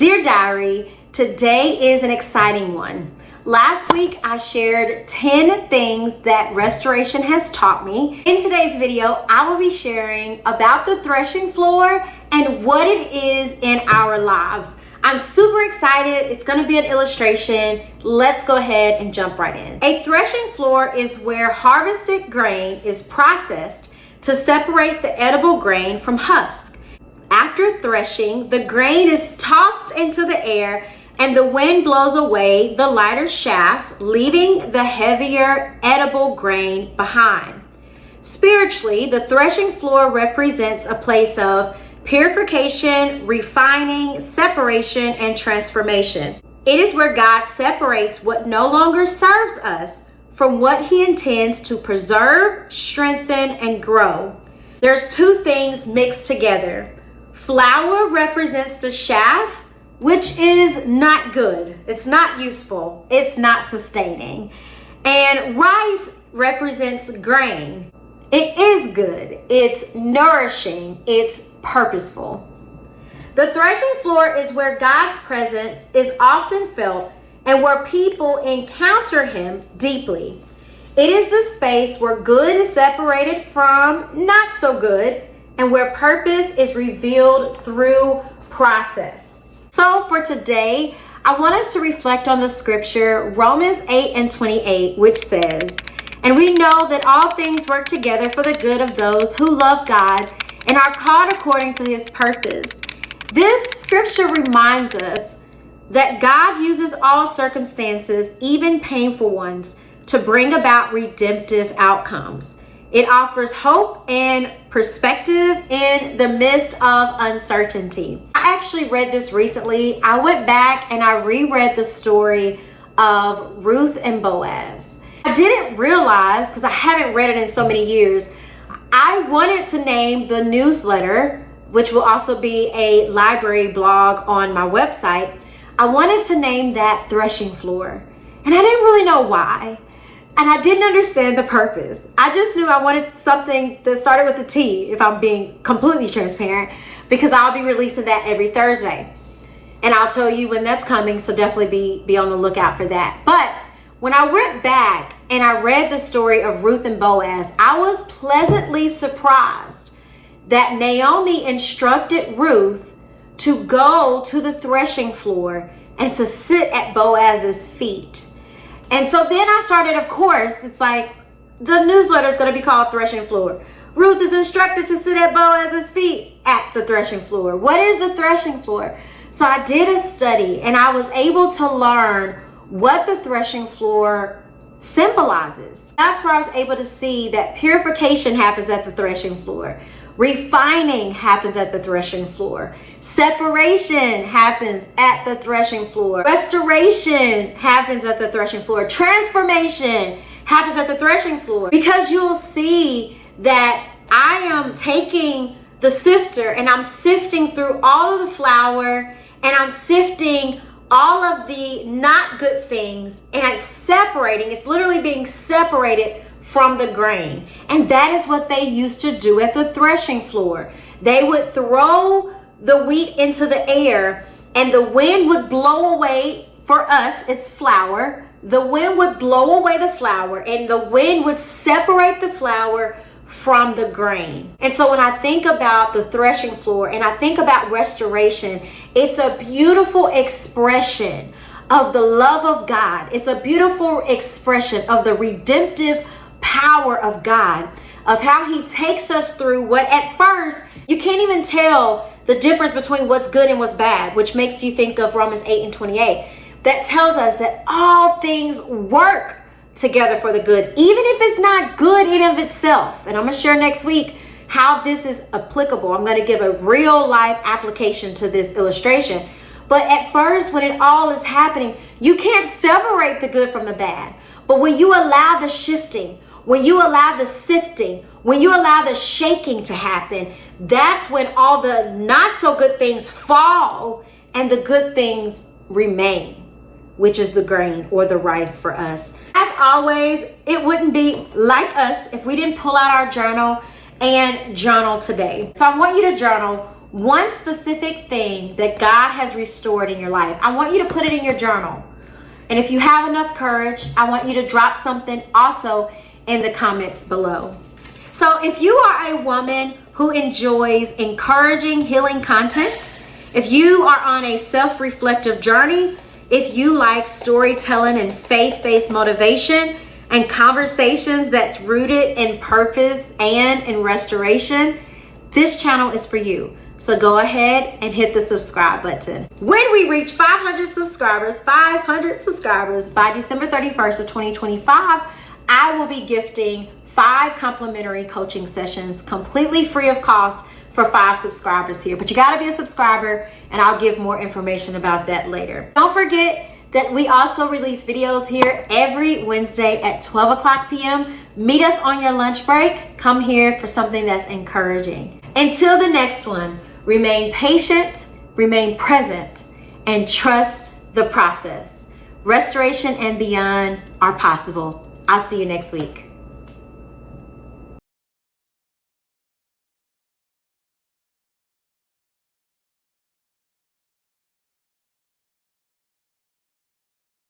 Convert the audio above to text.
Dear Diary, today is an exciting one. Last week, I shared 10 things that restoration has taught me. In today's video, I will be sharing about the threshing floor and what it is in our lives. I'm super excited. It's going to be an illustration. Let's go ahead and jump right in. A threshing floor is where harvested grain is processed to separate the edible grain from husk. After threshing, the grain is tossed into the air and the wind blows away the lighter chaff, leaving the heavier edible grain behind. Spiritually, the threshing floor represents a place of purification, refining, separation, and transformation. It is where God separates what no longer serves us from what He intends to preserve, strengthen, and grow. There's two things mixed together. Flour represents the chaff, which is not good. It's not useful. It's not sustaining. And rice represents grain. It is good. It's nourishing. It's purposeful. The threshing floor is where God's presence is often felt and where people encounter Him deeply. It is the space where good is separated from not so good and where purpose is revealed through process. So for today, I want us to reflect on the scripture, Romans 8:28, which says, "And we know that all things work together for the good of those who love God and are called according to His purpose." This scripture reminds us that God uses all circumstances, even painful ones, to bring about redemptive outcomes. It offers hope and perspective in the midst of uncertainty. I actually read this recently. I went back and I reread the story of Ruth and Boaz. I didn't realize, because I haven't read it in so many years, I wanted to name the newsletter, which will also be a library blog on my website. I wanted to name that Threshing Floor. And I didn't really know why. And I didn't understand the purpose. I just knew I wanted something that started with a T, if I'm being completely transparent, because I'll be releasing that every Thursday. And I'll tell you when that's coming, so definitely be on the lookout for that. But when I went back and I read the story of Ruth and Boaz, I was pleasantly surprised that Naomi instructed Ruth to go to the threshing floor and to sit at Boaz's feet. And so then I started, of course, it's like the newsletter is going to be called Threshing Floor. Ruth is instructed to sit at Boaz's feet at the threshing floor. What is the threshing floor? So I did a study and I was able to learn what the threshing floor symbolizes. That's where I was able to see that purification happens at the threshing floor. Refining happens at the threshing floor. Separation happens at the threshing floor. Restoration happens at the threshing floor. Transformation happens at the threshing floor. Because you'll see that I am taking the sifter and I'm sifting through all of the flour and I'm sifting all of the not good things and it's separating. It's literally being separated from the grain. And that is what they used to do at the threshing floor. They would throw the wheat into the air and the wind would blow away, for us it's flour, the wind would blow away the flour and the wind would separate the flour from the grain. And so when I think about the threshing floor and I think about restoration, it's a beautiful expression of the love of God. It's a beautiful expression of the redemptive power of God, of how He takes us through what at first you can't even tell the difference between what's good and what's bad, which makes you think of Romans 8:28. That tells us that all things work together for the good, even if it's not good in of itself. And I'm going to share next week how this is applicable. I'm going to give a real life application to this illustration. But at first, when it all is happening, you can't separate the good from the bad. But when you allow the shifting, when you allow the sifting, when you allow the shaking to happen, that's when all the not so good things fall and the good things remain, which is the grain or the rice for us. As always, it wouldn't be like us if we didn't pull out our journal and journal today. So I want you to journal one specific thing that God has restored in your life. I want you to put it in your journal. And if you have enough courage, I want you to drop something also in the comments below. So if you are a woman who enjoys encouraging, healing content, if you are on a self-reflective journey, if you like storytelling and faith-based motivation and conversations that's rooted in purpose and in restoration, this channel is for you. So go ahead and hit the subscribe button. When we reach 500 subscribers by December 31st of 2025, I will be gifting 5 complimentary coaching sessions completely free of cost for 5 subscribers here. But you gotta be a subscriber, and I'll give more information about that later. Don't forget that we also release videos here every Wednesday at 12 o'clock p.m. Meet us on your lunch break. Come here for something that's encouraging. Until the next one, remain patient, remain present, and trust the process. Restoration and beyond are possible. I'll see you next week.